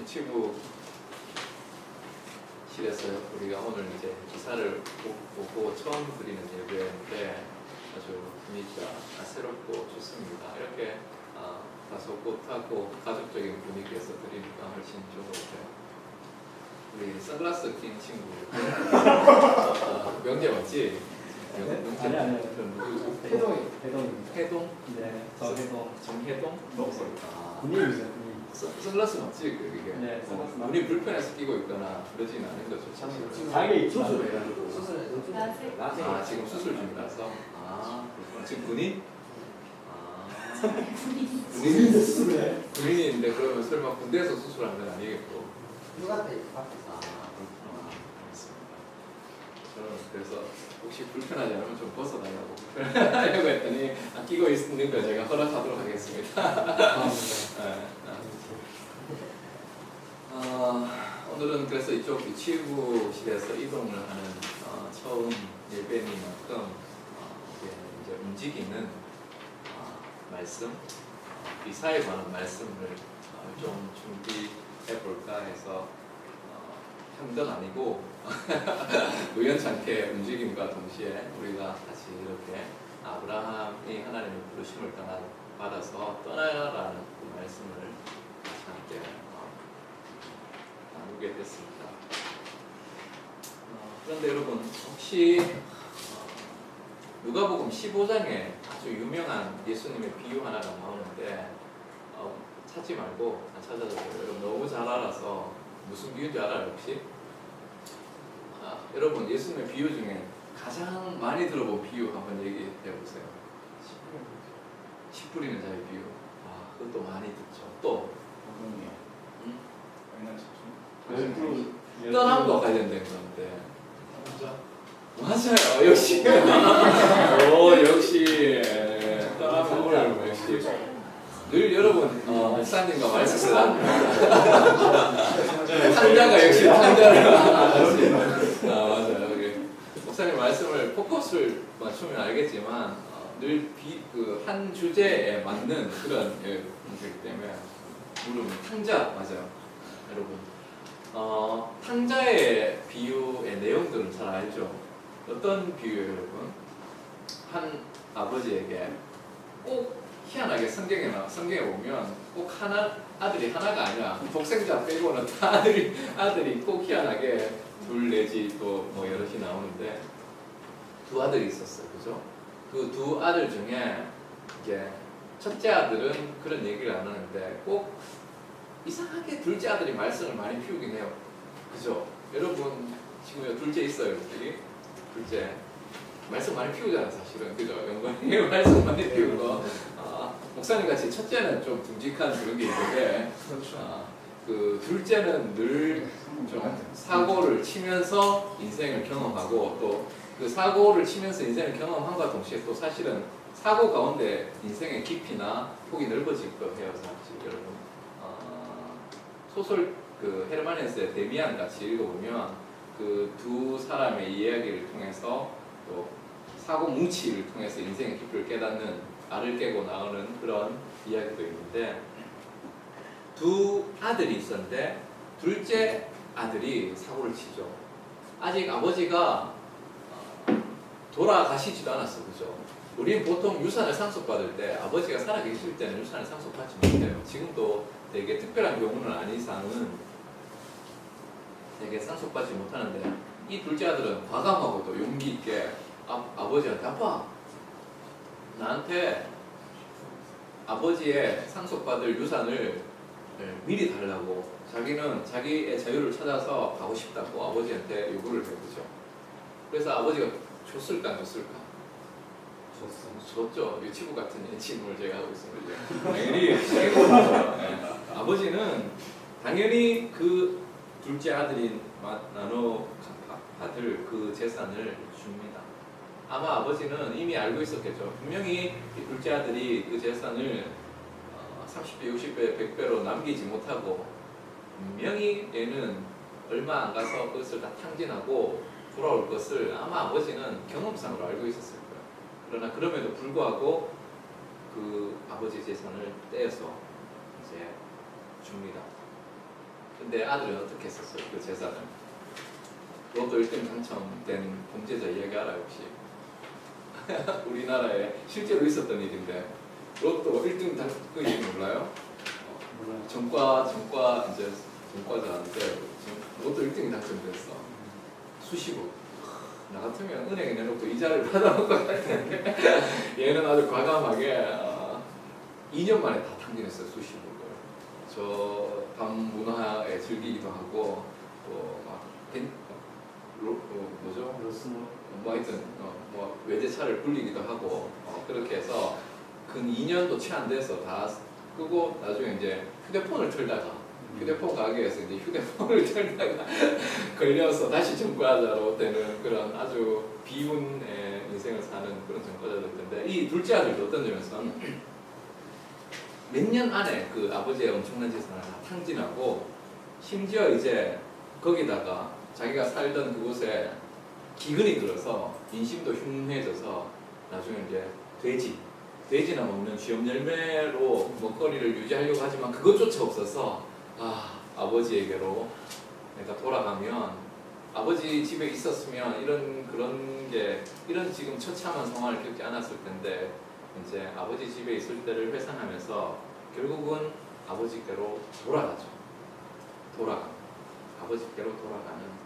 유치부실에서 우리가 오늘 이제 기사를 보고 처음 드리는 예배인데 아주 분위기가 새롭고 좋습니다. 이렇게 다소 꽃하고 가족적인 분위기에서 드리니까 훨씬 좋은 것 같아요. 우리 선글라스 낀 친구 명재 맞지? 아니. 해동? 네, 저 해동. 정해동? 군인이죠. 선글라스 맞지? 그게? 네, 선글라스 눈이 불편해서 끼고 있거나 그러진 않은 거죠. 자기 수술해가지고 지금 수술 중이라서. 그렇구나. 지금 군인? 군인인데 수술해. 군인인데 그러면 설마 군대에서 수술한 건 아니겠고. 휴가 때 그렇구나. 알겠습니다. 저는 그래서 혹시 불편하지 않으면 좀 벗어달라고 하려고 했더니 끼고 있는 거 제가 허락하도록 하겠습니다. 오늘은 그래서 이쪽 유치부실에서 이동을 하는 처음 예배니만큼 이제 움직이는 말씀, 이사에 관한 말씀을 좀 준비해 볼까 해서 형전 아니고 우연찮게 움직임과 동시에 우리가 다시 이렇게 아브라함이 하나님의 부르심을 받아서 떠나라는 그 말씀을 같이 함께 나누게 됐습니다. 그런데 여러분 혹시 누가복음 15장에 아주 유명한 예수님의 비유 하나가 나오는데 찾지 말고 찾아주세요. 여러분 너무 잘 알아서 무슨 비유인지 알아요 혹시? 여러분 예수님의 비유 중에 가장 많이 들어본 비유 한번 얘기해 보세요. 씨 뿌리는 자의 비유. 그것도 많이 듣죠. 또 떠남과 관련된 건데. 맞아요. 역시. 역시. 떠남을 역시. 늘 여러분 목사님과 말씀을 탕자가 역시 탕자를 맞아요. 목사님 말씀을 포커스를 맞추면 알겠지만 늘 한 주제에 맞는 그런 분이기 때문에 물론 탕자 맞아요. 여러분 탕자의 비유의 내용들은 잘 알죠. 어떤 비유예요 여러분? 한 아버지에게 꼭 희한하게 성경에 보면 꼭 아들이 하나가 아니라 독생자 빼고는 다 아들이 꼭 희한하게 둘 내지 또 뭐 여럿이 나오는데 두 아들이 있었어요. 그죠? 그 두 아들 중에 이제 첫째 아들은 그런 얘기를 안 하는데 꼭 이상하게 둘째 아들이 말씀을 많이 피우긴 해요. 그죠? 여러분 지금 둘째 있어요 여기? 둘째 말씀 많이 피우잖아 사실은. 그죠? 영광이 말씀 많이 피우고 목사님 같이 첫째는 좀 듬직한 그런 게 있는데 그 둘째는 늘 좀 사고를 치면서 인생을 경험하고 또 그 사고를 치면서 인생을 경험함과 동시에 또 사실은 사고 가운데 인생의 깊이나 폭이 넓어질 거예요. 사실 여러분 소설 그 헤르만헤세의 데미안 같이 읽어보면 그 두 사람의 이야기를 통해서 또 사고 뭉치를 통해서 인생의 깊이를 깨닫는 알을 깨고 나오는 그런 이야기도 있는데 두 아들이 있었는데 둘째 아들이 사고를 치죠. 아직 아버지가 돌아가시지도 않았어. 그죠? 우리는 보통 유산을 상속받을 때 아버지가 살아계실 때는 유산을 상속받지 못해요. 지금도 되게 특별한 경우는 아닌 이상은 되게 상속받지 못하는데 이 둘째 아들은 과감하고도 용기 있게 아버지한테 아빠 나한테 아버지의 상속받을 유산을 미리 달라고 자기는 자기의 자유를 찾아서 가고 싶다고 아버지한테 요구를 해보죠. 그래서 아버지가 줬을까 안 줬을까? 줬죠. 유치부 같은 질문을 제가 하고 있습니다. 당연히 아버지는 당연히 그 둘째 아들인 나눠 받을 그 재산을 줍니다. 아마 아버지는 이미 알고 있었겠죠. 분명히 이 둘째 아들이 그 재산을 30배, 60배, 100배로 남기지 못하고 분명히 얘는 얼마 안 가서 그것을 다 탕진하고 돌아올 것을 아마 아버지는 경험상으로 알고 있었을 거예요. 그러나 그럼에도 불구하고 그 아버지 재산을 떼서 이제 줍니다. 근데 아들은 어떻게 했었어요? 그 재산을 로또 1등 당첨된 범죄자 이야기 알아요 혹시? 우리나라에 실제로 있었던 일인데 로또 1등 그 이름 몰라요? 몰라요. 전과 이제 전과자인데 로또 1등이 당첨됐어. 수십억. 나 같으면 은행에 내놓고 이자를 받아먹을 것 같은데 얘는 아주 과감하게 2년 만에 다 탕진했어요. 수십억을. 저 밤문화에 즐기기도 하고 또막 뭐죠? 로스모. 뭐 하여튼 뭐 외제차를 굴리기도 하고 그렇게 해서 근 2년도 채 안 돼서 다 끄고 나중에 이제 휴대폰을 틀다가 휴대폰 가게에서 이제 휴대폰을 틀다가 걸려서 다시 전과자로 되는 그런 아주 비운의 인생을 사는 그런 전과자들 텐데 이 둘째 아들도 어떤 점에서는 몇 년 안에 그 아버지의 엄청난 재산을 다 탕진하고 심지어 이제 거기다가 자기가 살던 그곳에 기근이 들어서 인심도 흉해져서 나중에 이제 돼지나 먹는 쥐염 열매로 먹거리를 유지하려고 하지만 그것조차 없어서 아버지에게로 내가 돌아가면 아버지 집에 있었으면 이런 지금 처참한 상황을 겪지 않았을 텐데 이제 아버지 집에 있을 때를 회상하면서 결국은 아버지께로 돌아가죠. 아버지께로 돌아가는.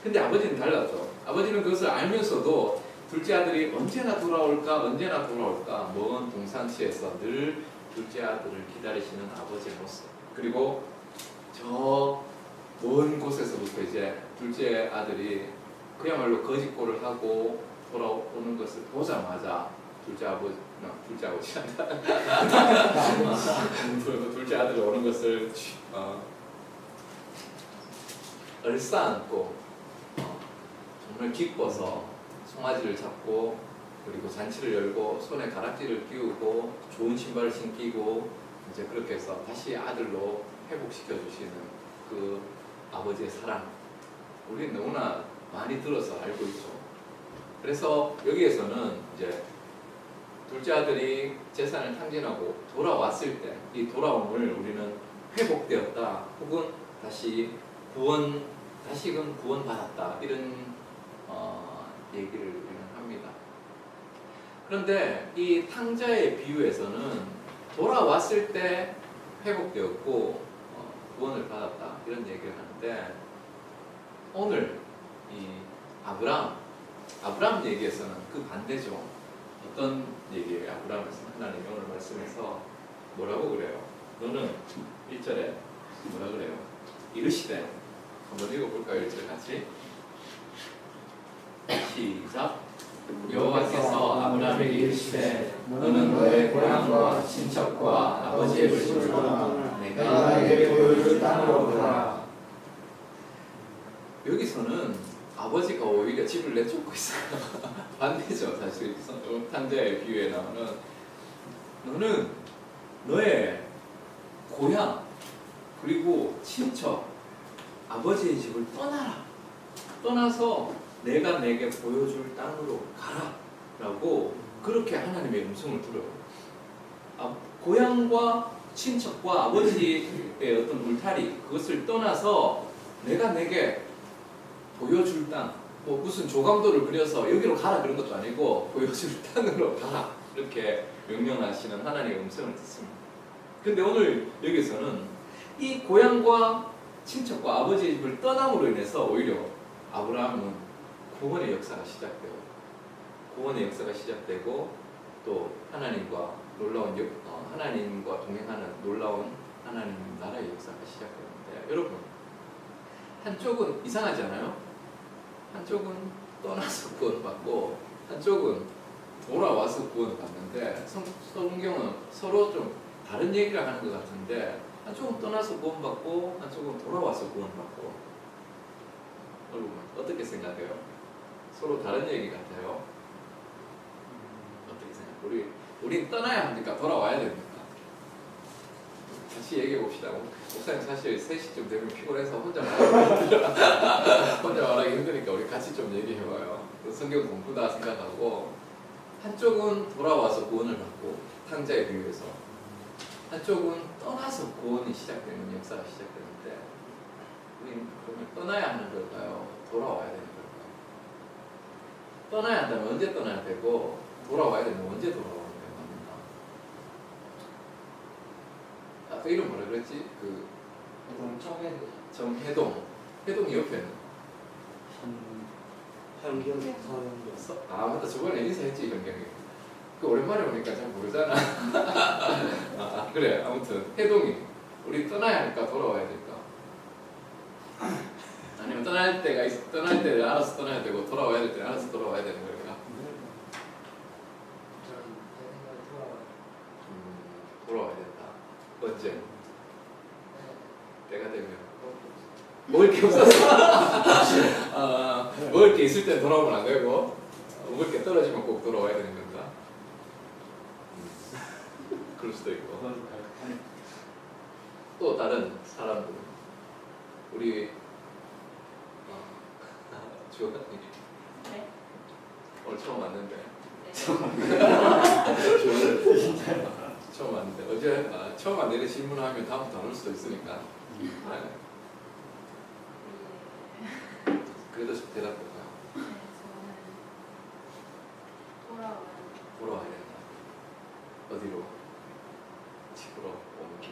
근데 아버지는 달랐죠. 아버지는 그것을 알면서도 둘째 아들이 언제나 돌아올까 먼 동산시에서 늘 둘째 아들을 기다리시는 아버지의 모습. 그리고 저 먼 곳에서부터 이제 둘째 아들이 그야말로 거짓골을 하고 돌아오는 것을 보자마자 둘째 아들이 오는 것을 얼싸안고 정말 기뻐서 송아지를 잡고 그리고 잔치를 열고 손에 가락지를 끼우고 좋은 신발을 신기고 이제 그렇게 해서 다시 아들로 회복시켜 주시는 그 아버지의 사랑 우리는 너무나 많이 들어서 알고 있죠. 그래서 여기에서는 이제 둘째 아들이 재산을 탕진하고 돌아왔을 때 이 돌아옴을 우리는 회복되었다 혹은 다시금 구원받았다 이런 얘기를 우리는 합니다. 그런데 이 탕자의 비유에서는 돌아왔을 때 회복되었고 구원을 받았다 이런 얘기를 하는데 오늘 이 아브라함 얘기에서는 그 반대죠. 어떤 얘기예요? 아브라함에서 하나님이 오늘 말씀에서 뭐라고 그래요? 너는 1절에 뭐라 그래요? 이르시되 한번 읽어볼까요? 1절 같이 시작. 여호와께서 아브라함에게 이르시되 너는 너의 고향과 친척과 아버지의 집을 떠나 내가 너에게 보여줄 땅으로 가라. 여기서는 아버지가 오히려 집을 내쫓고 있어요. 반대죠. 사실 탕자의 비유에 나오는 너는 너의 고향 그리고 친척 아버지의 집을 떠나서 내가 내게 보여줄 땅으로 가라 라고 그렇게 하나님의 음성을 들어요. 고향과 친척과 아버지의 어떤 울타리 그것을 떠나서 내가 내게 보여줄 땅 뭐 무슨 조감도를 그려서 여기로 가라 그런 것도 아니고 보여줄 땅으로 가라 이렇게 명령하시는 하나님의 음성을 듣습니다. 근데 오늘 여기서는 이 고향과 친척과 아버지의 집을 떠남으로 인해서 오히려 아브라함은 구원의 역사가 시작되고 또 하나님과 하나님과 동행하는 놀라운 하나님 나라의 역사가 시작되는데 여러분 한쪽은 이상하지 않아요? 한쪽은 떠나서 구원받고 한쪽은 돌아와서 구원받는데 성경은 서로 좀 다른 얘기를 하는 것 같은데 한쪽은 떠나서 구원받고 한쪽은 돌아와서 구원받고 여러분 어떻게 생각해요? 서로 다른 얘기 같아요? 어떻게 생각해요? 우린 떠나야 합니까? 돌아와야 됩니까? 같이 얘기해 봅시다. 목사님 사실 3시쯤 되면 피곤해서 혼자 말하기 힘드니까 우리 같이 좀 얘기해봐요. 성경 공부다 생각하고 한쪽은 돌아와서 구원을 받고 탕자의 비유에서 한쪽은 떠나서 구원이 시작되는 역사가 시작되는데 우리는 그러면 떠나야 하는 걸까요? 돌아와야 되는 걸까요? 떠나야 한다면 언제 떠나야 되고 돌아와야 되면 언제 돌아와야 되는 겁니까? 그 이름 뭐라 그랬지? 그 정해동. 해동이 옆에는 현경 서현경. 아 맞다 저번에 인사했지 현경이. 그 오랜만에 보니까 잘 모르잖아. 그래 아무튼 해동이 우리 떠나야 할까 돌아와야 될까? 아니면 떠날 때를 알아서 떠나야 되고 돌아와야 될 때를 알아서 돌아와야 되는 걸까? 돌아와야 된다. 언제? 때가 되면 먹을 게 없었어. 먹을 게 있을 때 돌아오면 안 되고 먹을 게 떨어지면 꼭 돌아와야 되는 건가? 그럴 수도 있고. 또 다른 사람들 우리 주원이 네? 오늘 처음 왔는데 네. 처음 왔는데 어제 처음 왔는데 질문하면 다음부터 안 올 수도 있으니까 네. 그래도 좀 대답해봐요. 네, 저는 돌아와야 된다. 어디로? 집으로 오는 길.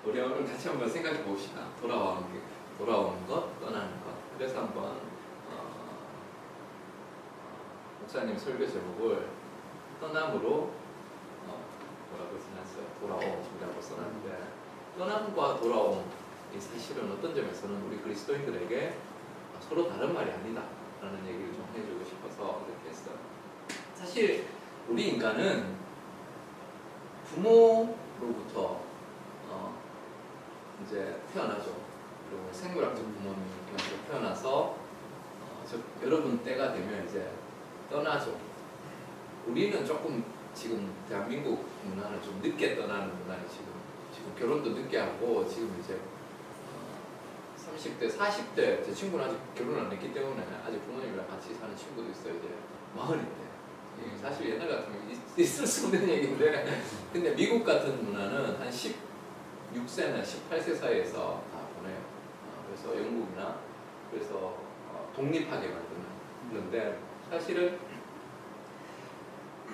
우리 오늘 같이 한번 생각해 봅시다. 돌아오는 것, 떠나는 것. 그래서 한번 목사님 설교 제목을 떠남으로 뭐라고 써놨어요? 돌아옴이라고 써놨는데 떠남과 돌아옴이 사실은 어떤 점에서는 우리 그리스도인들에게 서로 다른 말이 아니다 라는 얘기를 좀 해주고 싶어서 이렇게 했어요. 사실 우리 인간은 부모로부터 이제 태어나죠. 그리고 생물학적 부모님께서 태어나서 여러분 때가 되면 이제 떠나죠. 우리는 조금 지금 대한민국 문화는 좀 늦게 떠나는 문화에 지금 결혼도 늦게 하고 지금 이제 30대, 40대 제 친구는 아직 결혼 안 했기 때문에 아직 부모님이랑 같이 사는 친구도 있어요. 이제 40인데 사실 옛날 같으면 있을 수 없는 얘기인데 근데 미국 같은 문화는 한 16세나 18세 사이에서 다 보내요. 그래서 영국이나 그래서 독립하게 만드는 그런데 사실은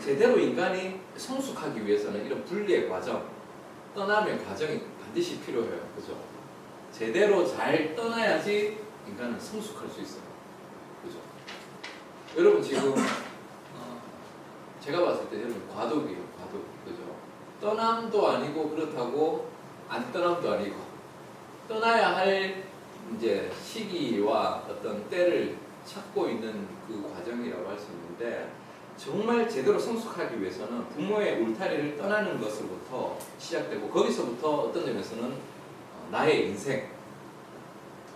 제대로 인간이 성숙하기 위해서는 이런 분리의 과정, 떠남의 과정이 반드시 필요해요. 그죠? 제대로 잘 떠나야지 인간은 성숙할 수 있어요. 그죠? 여러분 지금 제가 봤을 때 여러분 과도기예요. 과도. 그죠? 떠남도 아니고 그렇다고 안 떠남도 아니고 떠나야 할 이제 시기와 어떤 때를 찾고 있는 그 과정이라고 할 수 있는데 정말 제대로 성숙하기 위해서는 부모의 울타리를 떠나는 것으로부터 시작되고 거기서부터 어떤 점에서는 나의 인생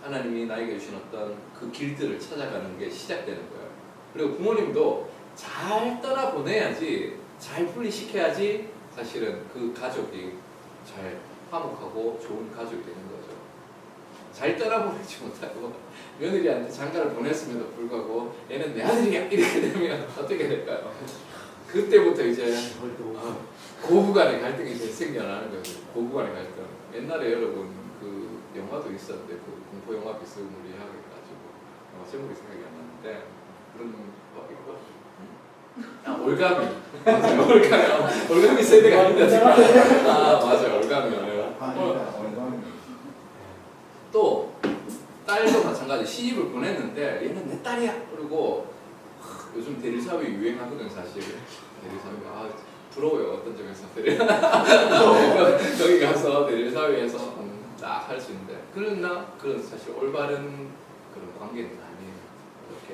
하나님이 나에게 주신 어떤 그 길들을 찾아가는 게 시작되는 거예요. 그리고 부모님도 잘 떠나보내야지 잘 분리시켜야지 사실은 그 가족이 잘 화목하고 좋은 가족이 되는 거죠. 잘 떠나보내지 못하고 며느리한테 장가를 보냈음에도 불구하고 얘는 내 아들이야 이렇게 되면 어떻게 될까요? 그때부터 이제 고부간의 갈등이 이제 생겨나는 거죠. 고부간의 갈등. 옛날에 여러분 그 영화도 있었는데 그 공포 영화 비스무리하게 가지고 영화 제목이 생각이 안 나는데 그런 이거 올가미 맞아요. 올가미 세대가 아닌데 지금 맞아요. 올가미요. 또 딸도 마찬가지 시집을 보냈는데 얘는 내 딸이야 그리고 요즘 대리사회 유행하거든 사실. 대리사회가 부러워요. 어떤 점에서 거기 가서 대리사회에서 딱 할 수 있는데 그런 사실 올바른 그런 관계는 아니에요. 이렇게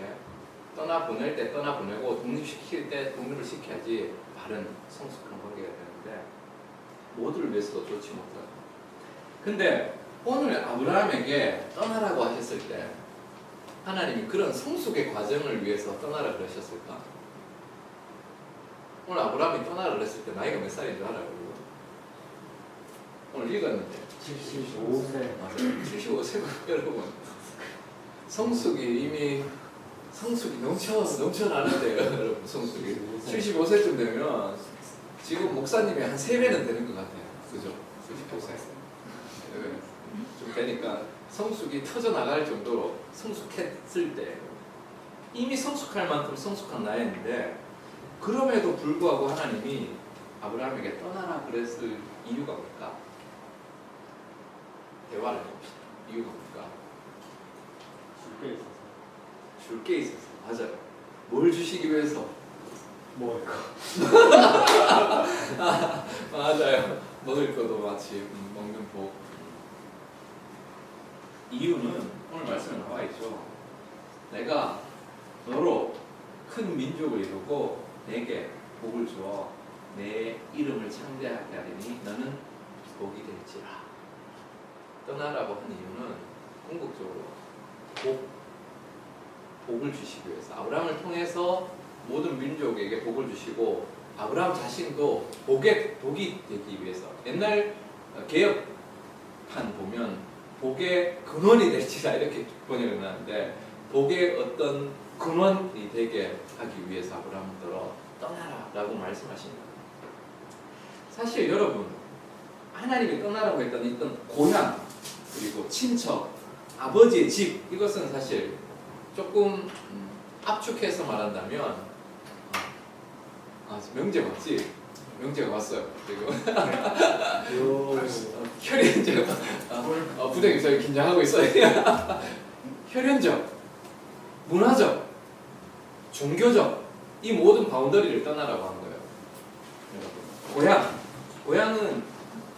떠나보낼 때 떠나보내고 독립시킬 때 독립을 시켜야지 바른 성숙한 관계가 되는데 모두를 위해서도 좋지 못하고 근데 오늘 아브라함에게 떠나라고 하셨을 때 하나님이 그런 성숙의 과정을 위해서 떠나라 그러셨을까? 오늘 아브라함이 떠나라 그랬을 때 나이가 몇 살인 줄 알아요? 오늘 읽었는데 75세. 맞아요. 75세가 여러분 성숙이 넘쳐나는데요. 여러분 성숙이 75세쯤 되면 지금 목사님이 한 3배는 되는 것 같아요. 그죠? 75세. 좀 되니까 성숙이 터져 나갈 정도로 성숙했을 때 이미 성숙할 만큼 성숙한 나이인데 그럼에도 불구하고 하나님이 아브라함에게 떠나라 그랬을 이유가 뭘까? 대화를 해봅시다. 이유가 뭘까? 줄게 있어서. 줄 게 있어서. 맞아요. 뭘 주시기 위해서? 먹을 거. 맞아요. 먹을 것도 마치 먹는 복. 이유는 오늘 말씀에 나와 있죠. 내가 너로 큰 민족을 이루고 내게 복을 주어 내 이름을 창대하게 하리니 너는 복이 될지라. 떠나라고 한 이유는 궁극적으로 복을 주시기 위해서 아브라함을 통해서 모든 민족에게 복을 주시고 아브라함 자신도 복이 되기 위해서. 옛날 개혁판 보면 복의 근원이 될지라 이렇게 번역을 하는데 복의 어떤 근원이 되게 하기 위해서 아브라함들어 떠나라 라고 말씀하십니다. 사실 여러분 하나님이 떠나라고 했던 있던 고향 그리고 친척 아버지의 집 이것은 사실 조금 압축해서 말한다면 명제 맞지? 명제가 왔어요 지금. 혈연적 부장님 저희 긴장하고 있어요. 혈연적, 문화적, 종교적 이 모든 바운더리를 떠나라고 한 거예요. 고향은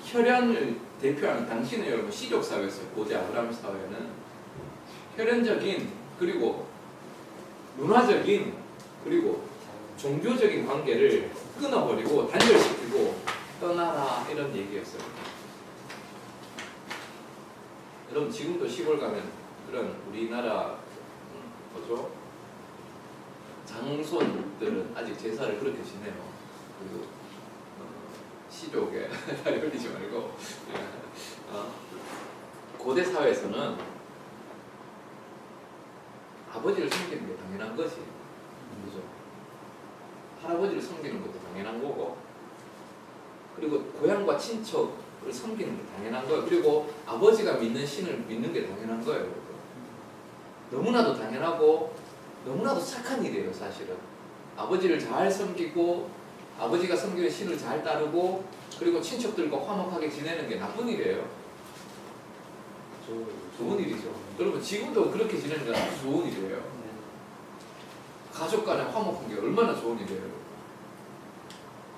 혈연을 대표하는 당신의 여러분 시족 사회였어요. 고대 아브라함 사회는 혈연적인 그리고 문화적인 그리고 종교적인 관계를 끊어버리고 단절시키고 떠나라 이런 얘기였어요. 여러분 지금도 시골 가면 그런 우리나라 뭐죠? 장손들은 아직 제사를 그렇게 지내요. 그리고 시족에 다리 흘리지 말고 고대 사회에서는 아버지를 섬기는 게 당연한 거지. 그죠? 할아버지를 섬기는 것도 당연한 거고 그리고 고향과 친척을 섬기는 게 당연한 거예요. 그리고 아버지가 믿는 신을 믿는 게 당연한 거예요. 너무나도 당연하고 너무나도 착한 일이에요. 사실은 아버지를 잘 섬기고 아버지가 섬기는 신을 잘 따르고 그리고 친척들과 화목하게 지내는 게 나쁜 일이에요. 좋은 일이죠. 여러분 지금도 그렇게 지내는 게 아주 좋은 일이에요. 가족 간에 화목한 게 얼마나 좋은 일이에요.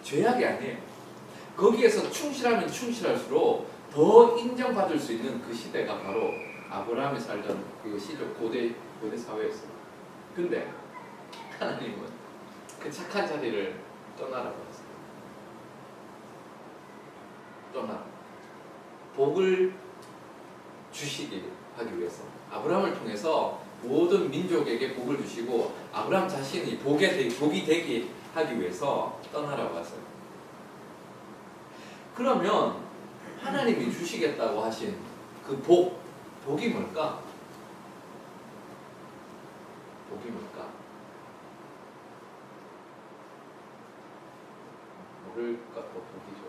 죄악이 아니에요. 거기에서 충실하면 충실할수록 더 인정받을 수 있는 그 시대가 바로 아브라함이 살던 그 시족 고대 사회였어요. 근데 하나님은 그 착한 자리를 떠나라고 했어요. 떠나. 복을 주시기 하기 위해서 아브라함을 통해서 모든 민족에게 복을 주시고 아브라함 자신이 복이 되게 하기 위해서 떠나라고 하세요. 그러면 하나님이 주시겠다고 하신 그 복이 뭘까? 복이 뭘까? 먹을 것도 복이죠.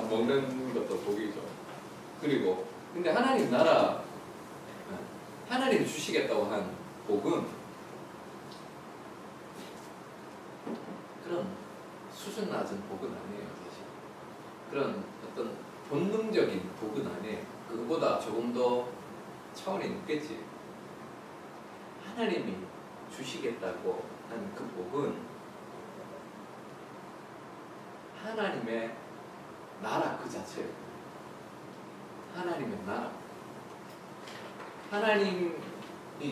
먹는 것도 복이죠. 그리고 근데 하나님 나라 하나님이 주시겠다고 한 복은 그런 수준 낮은 복은 아니에요. 사실 그런 어떤 본능적인 복은 아니에요. 그거보다 조금 더 차원이 높겠지. 하나님이 주시겠다고 한 그 복은 하나님의 나라 그 자체예요. 하나님의 나라. 하나님이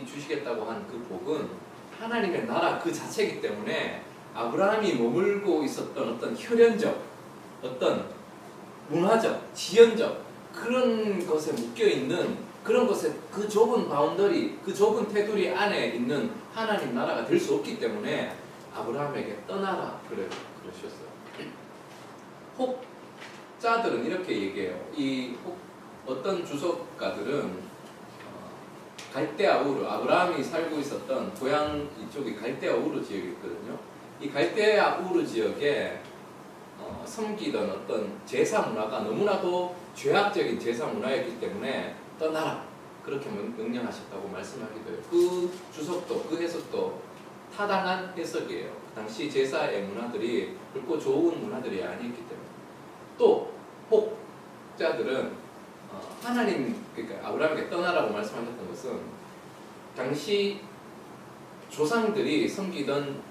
주시겠다고 한 그 복은 하나님의 나라 그 자체이기 때문에 아브라함이 머물고 있었던 어떤 혈연적, 어떤 문화적, 지연적 그런 것에 묶여있는 그런 것에 그 좁은 바운더리, 그 좁은 테두리 안에 있는 하나님 나라가 될 수 없기 때문에 아브라함에게 떠나라 그러셨어요. 혹자들은 이렇게 얘기해요. 어떤 주석가들은 갈대아 우르, 아브라함이 살고 있었던 고향 이쪽이 갈대아 우르 지역이 있거든요. 이 갈대아 우르 지역에 섬기던 어떤 제사 문화가 너무나도 죄악적인 제사 문화였기 때문에 떠나라 그렇게 명령하셨다고 말씀하기도 해요. 그 주석도 그 해석도 타당한 해석이에요. 그 당시 제사의 문화들이 그렇고 좋은 문화들이 아니었기 때문에. 또 혹자들은 하나님 그러니까 아브라함에게 떠나라고 말씀하셨던 것은 당시 조상들이 섬기던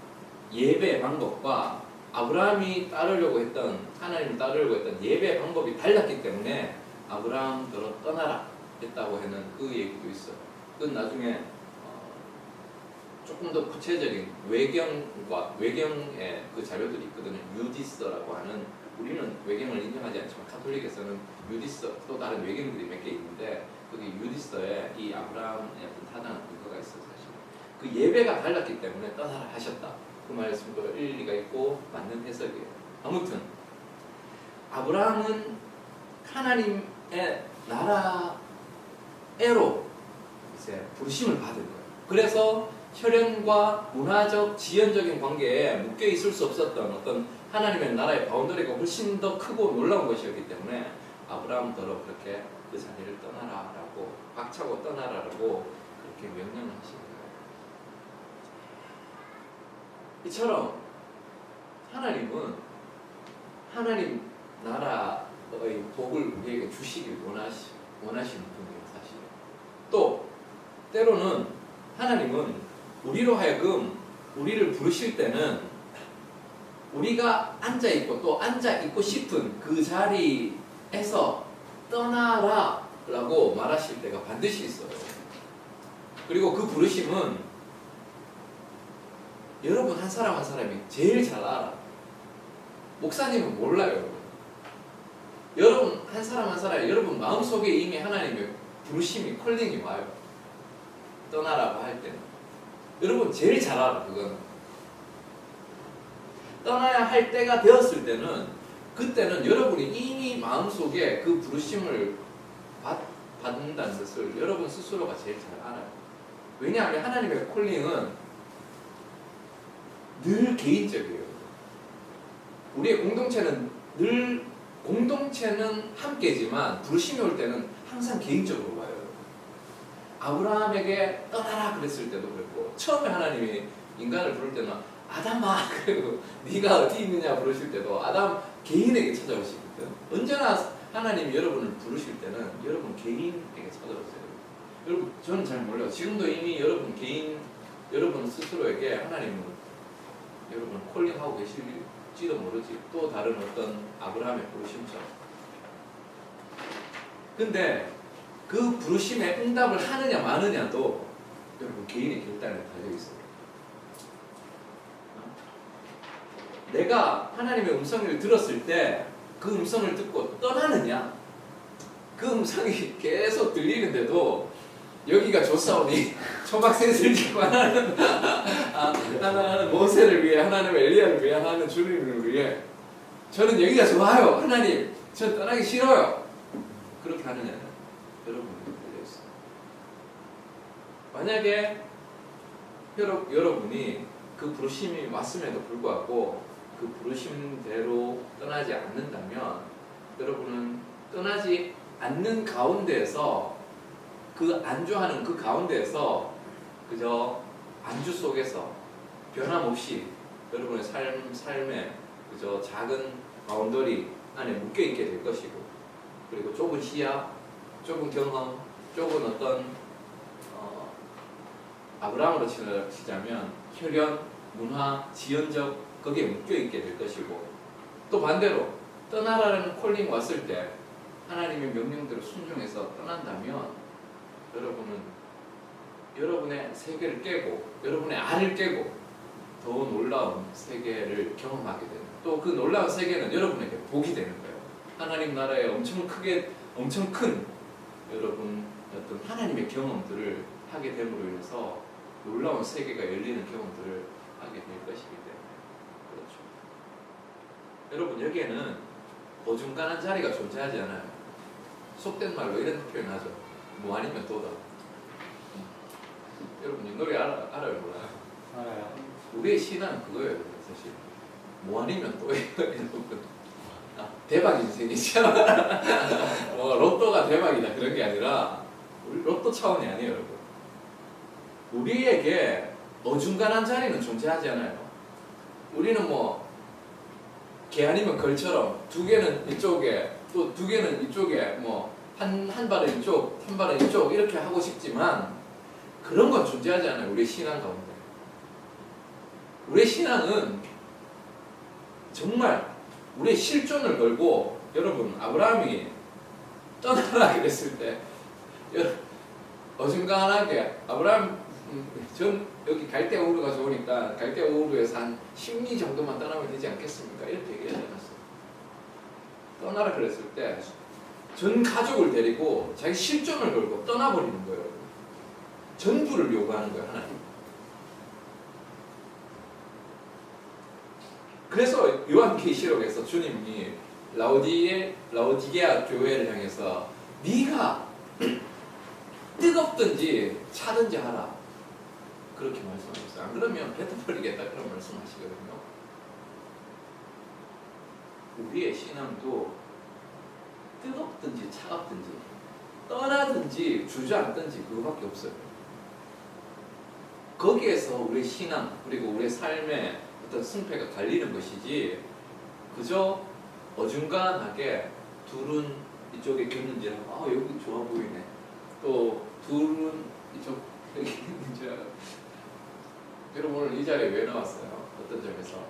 예배 방법과 아브라함이 따르려고 했던 하나님을 따르려고 했던 예배 방법이 달랐기 때문에 아브라함더러 떠나라 했다고 하는 그 얘기도 있어요. 그건 나중에 조금 더 구체적인 외경의 그 자료들이 있거든요. 유디서라고 하는 우리는 외경을 인정하지 않지만 카톨릭에서는 유디서 또 다른 외경들이 몇 개 있는데 거기 유디서에 이 아브라함의 어떤 타당한 근거가 있어요. 사실 그 예배가 달랐기 때문에 떠나라 하셨다. 그 말씀도 일리가 있고 맞는 해석이에요. 아무튼 아브라함은 하나님의 나라애로 이제 부르심을 받은 거예요. 그래서 혈연과 문화적, 지연적인 관계에 묶여 있을 수 없었던 어떤 하나님의 나라의 바운더리가 훨씬 더 크고 놀라운 것이었기 때문에 아브라함더러 그렇게 그 자리를 떠나라라고 박차고 떠나라라고 그렇게 명령을 하신 거예요. 이처럼 하나님은 하나님 나라의 복을 우리에게 주시길 원하시는 분이에요. 사실 또 때로는 하나님은 우리로 하여금 우리를 부르실 때는 우리가 앉아있고 또 앉아있고 싶은 그 자리에서 떠나라 라고 말하실 때가 반드시 있어요. 그리고 그 부르심은 여러분 한 사람 한 사람이 제일 잘 알아. 목사님은 몰라요. 여러분 한 사람 한 사람이 여러분 마음속에 이미 하나님의 부르심이 콜링이 와요. 떠나라고 할 때는 여러분 제일 잘 알아. 그건 떠나야 할 때가 되었을 때는 그때는 여러분이 이미 마음속에 그 부르심을 받는다는 것을 여러분 스스로가 제일 잘 알아요. 왜냐하면 하나님의 콜링은 늘 개인적이에요. 우리의 공동체는 함께지만 부르심이 올 때는 항상 개인적으로 와요. 아브라함에게 떠나라 그랬을 때도 그랬고 처음에 하나님이 인간을 부를 때는 아담아 그리고 네가 어디 있느냐 부르실 때도 아담 개인에게 찾아오시거든. 언제나 하나님이 여러분을 부르실 때는 여러분 개인에게 찾아오세요. 여러분 저는 잘 몰라요. 지금도 이미 여러분 스스로에게 하나님은 여러분 콜링하고 계실지도 모르지. 또 다른 어떤 아브라함의 부르심처럼. 근데 그 부르심에 응답을 하느냐 마느냐도 여러분 개인의 결단에 달려있어요. 내가 하나님의 음성을 들었을 때 그 음성을 듣고 떠나느냐, 그 음성이 계속 들리는데도 여기가 좋사오니 초막셋을 짓고 하나는 모세를 위해, 하나는 엘리야를 위해, 하나는 주님을 위해 저는 여기가 좋아요. 하나님 전 떠나기 싫어요. 그렇게 하느냐는 여러분이 달려있어요. 만약에 여러분이 그 부르심이 왔음에도 불구하고 그 부르심대로 떠나지 않는다면 여러분은 떠나지 않는 가운데에서 그 안주하는 그 가운데에서 그저 안주 속에서 변함없이 여러분의 삶에 그저 작은 바운더리 안에 묶여있게 될 것이고, 그리고 좁은 시야, 좁은 경험, 좁은 어떤 아브라함으로 치자면 혈연, 문화, 지연적 거기에 묶여있게 될 것이고, 또 반대로 떠나라는 콜링 왔을 때 하나님의 명령대로 순종해서 떠난다면 여러분은 여러분의 세계를 깨고 여러분의 알을 깨고 더 놀라운 세계를 경험하게 되는, 또 그 놀라운 세계는 여러분에게 복이 되는 거예요. 하나님 나라에 엄청 큰 여러분 어떤 하나님의 경험들을 하게 됨으로 인해서 놀라운 세계가 열리는 경험들을 하게 될 것이기 때문에 그렇죠. 여러분 여기에는 어중간한 자리가 존재하지 않아요. 속된 말로 이런 표현하죠. 뭐 아니면 도다. 여러분 이 노래 알아요 몰라요? 알아요. 우리의 신앙은 그거예요. 사실 뭐 아니면 또 여러분 대박 인생이죠. 로또가 대박이다 그런 게 아니라 우리 로또 차원이 아니에요, 여러분. 우리에게 어중간한 자리는 존재하지 않아요. 우리는 뭐 개 아니면 걸처럼 두 개는 이쪽에 또 두 개는 이쪽에 뭐 한 발은 이쪽, 한 발은 이쪽 이렇게 하고 싶지만 그런 건 존재하지 않아요. 우리의 신앙 가운데. 우리의 신앙은 정말 우리의 실존을 걸고 여러분 아브라함이 떠나라 그랬을 때 어중간하게 아브라함 전 여기 갈대우루가 좋으니까 갈대우루에서 한 10리 정도만 떠나면 되지 않겠습니까? 이렇게 얘기하지 않았어요. 떠나라 그랬을 때 전 가족을 데리고 자기 실존을 걸고 떠나버리는 거예요. 전부를 요구하는 거예요, 하나님. 그래서 요한계시록에서 주님이 라오디게아 교회를 향해서 네가 뜨겁든지 차든지 하라 그렇게 말씀하셨어요. 안 그러면 뱉어버리겠다 그런 말씀하시거든요. 우리의 신앙도 뜨겁든지 차갑든지 떠나든지 주저앉든지 그거밖에 없어요. 거기에서 우리의 신앙 그리고 우리의 삶의 어떤 승패가 갈리는 것이지 그저 어중간하게 둘은 이쪽에 겼는지라고 여기 좋아 보이네 또 둘은 이쪽 여기 있는지 여러분 오늘 이 자리에 왜 나왔어요? 어떤 점에서?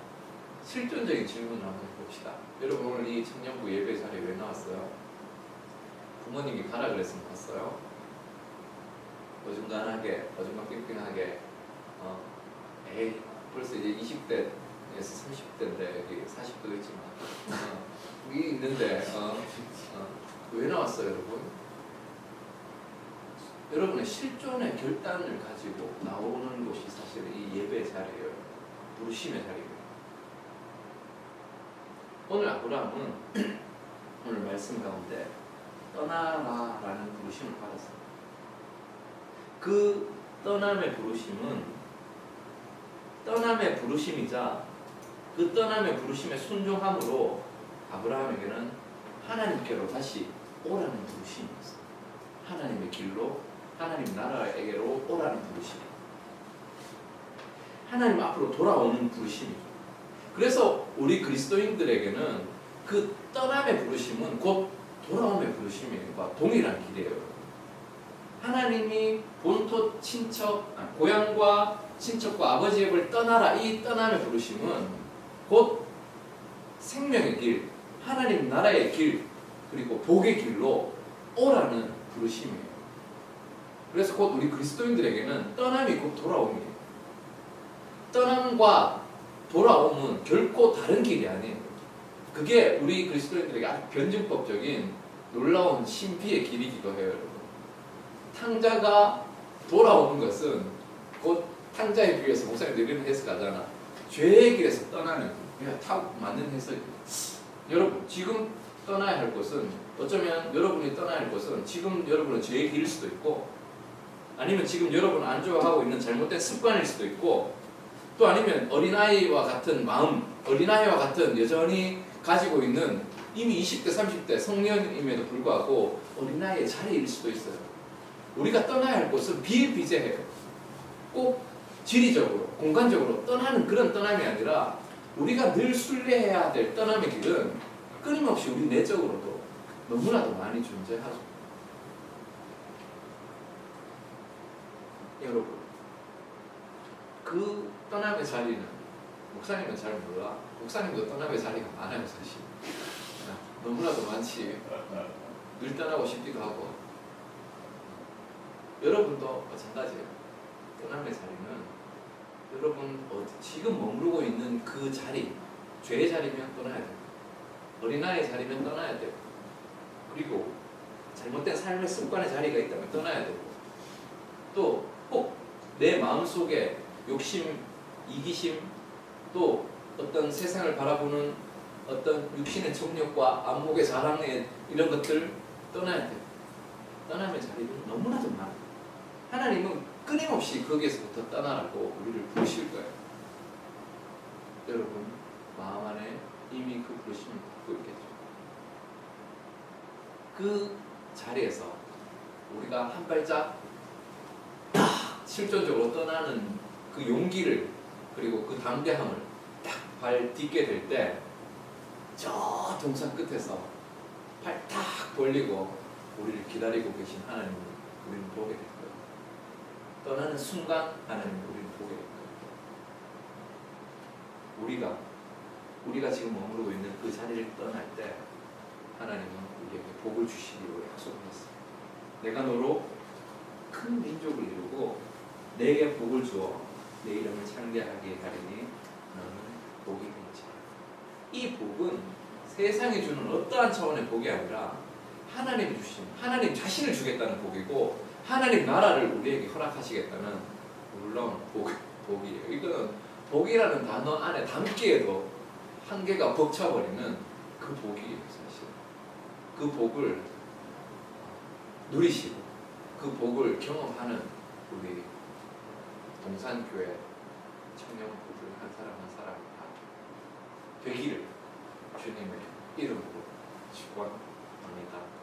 실존적인 질문을 한번 해봅시다. 여러분 오늘 이 청년부 예배 자리에 왜 나왔어요? 부모님이 가라 그랬으면 갔어요? 어중간하게 어중간빙빙하게 에이 벌써 이제 20대에서 30대인데 여기 40대도 있지만 여기 있는데 왜 나왔어요 여러분? 여러분의 실존의 결단을 가지고 나오는 곳이 사실 이 예배 자리예요. 부르심의 자리예요. 오늘 아브라함은 오늘 말씀 가운데 떠나라라는 부르심을 받았습니다. 그 떠남의 부르심은 떠남의 부르심이자 그 떠남의 부르심에 순종함으로 아브라함에게는 하나님께로 다시 오라는 부르심이었어요. 하나님의 길로 하나님 나라에게로 오라는 부르심. 하나님 앞으로 돌아오는 부르심이죠. 그래서 우리 그리스도인들에게는 그 떠남의 부르심은 곧 돌아옴의 부르심과 동일한 길이에요. 하나님이 본토 고향과 친척과 아버지의 집을 떠나라 이 떠남의 부르심은 곧 생명의 길, 하나님 나라의 길 그리고 복의 길로 오라는 부르심이에요. 그래서 곧 우리 그리스도인들에게는 떠남이 곧 돌아옴이에요. 떠남과 돌아옴은 결코 다른 길이 아니에요. 그게 우리 그리스도인들에게 아주 변증법적인 놀라운 신비의 길이기도 해요. 여러분. 탕자가 돌아오는 것은 곧 탕자에 비해서 목사님들 이런 해석하잖아. 죄의 길에서 떠나는 그냥 딱 맞는 해석이에요. 여러분 지금 떠나야 할 것은 어쩌면 여러분이 떠나야 할 것은 지금 여러분은 죄의 길일 수도 있고 아니면 지금 여러분 안 좋아하고 있는 잘못된 습관일 수도 있고 또 아니면 어린아이와 같은 마음 어린아이와 같은 여전히 가지고 있는 이미 20대 30대 성년임에도 불구하고 어린아이의 자리일 수도 있어요. 우리가 떠나야 할 곳은 비일비재해요. 꼭 지리적으로 공간적으로 떠나는 그런 떠남이 아니라 우리가 늘 순례해야 될 떠남의 길은 끊임없이 우리 내적으로도 너무나도 많이 존재하죠. 여러분 그 떠남의 자리는 목사님은 잘 몰라. 목사님도 떠남의 자리가 많아요 사실. 너무나도 많지. 늘 떠나고 싶기도 하고. 여러분도 마찬가지예요. 떠남의 자리는 여러분 지금 머무르고 있는 그 자리 죄의 자리면 떠나야 돼요. 어린아이의 자리면 떠나야 돼요. 그리고 잘못된 삶의 습관의 자리가 있다면 떠나야 되고 또 꼭 내 마음속에 욕심, 이기심 또 어떤 세상을 바라보는 어떤 육신의 정욕과 안목의 자랑에 이런 것들 떠나야 돼요. 떠남의 자리는 너무나도 많아요. 하나님은 끊임없이 거기에서부터 떠나라고 우리를 부르실 거예요. 여러분 마음 안에 이미 그 부르심을 받고 있겠죠. 그 자리에서 우리가 한 발짝 딱 실존적으로 떠나는 그 용기를 그리고 그 담대함을 딱 발 딛게 될 때 저 동산 끝에서 발 딱 벌리고 우리를 기다리고 계신 하나님을 우리는 보게 될 거예요. 떠나는 순간 하나님을 우리는 보게 될 거예요. 우리가 지금 머무르고 있는 그 자리를 떠날 때 하나님은 우리에게 복을 주시기로 약속했어요. 내가 너로 큰 민족을 이루고 내게 복을 주어 내 이름을 창대하게 하리니 너는 복이 되지. 이 복은 세상이 주는 어떠한 차원의 복이 아니라 하나님이 주신, 하나님 자신을 주겠다는 복이고 하나님 나라를 우리에게 허락하시겠다는 놀라운 복이에요. 이거는 복이라는 단어 안에 담기에도 한계가 벅차버리는 그 복이에요. 사실 그 복을 누리시고 그 복을 경험하는 우리 동산교회 청년부들 한 사람 한 사람이 다 되기를 주님의 이름으로 축원합니다.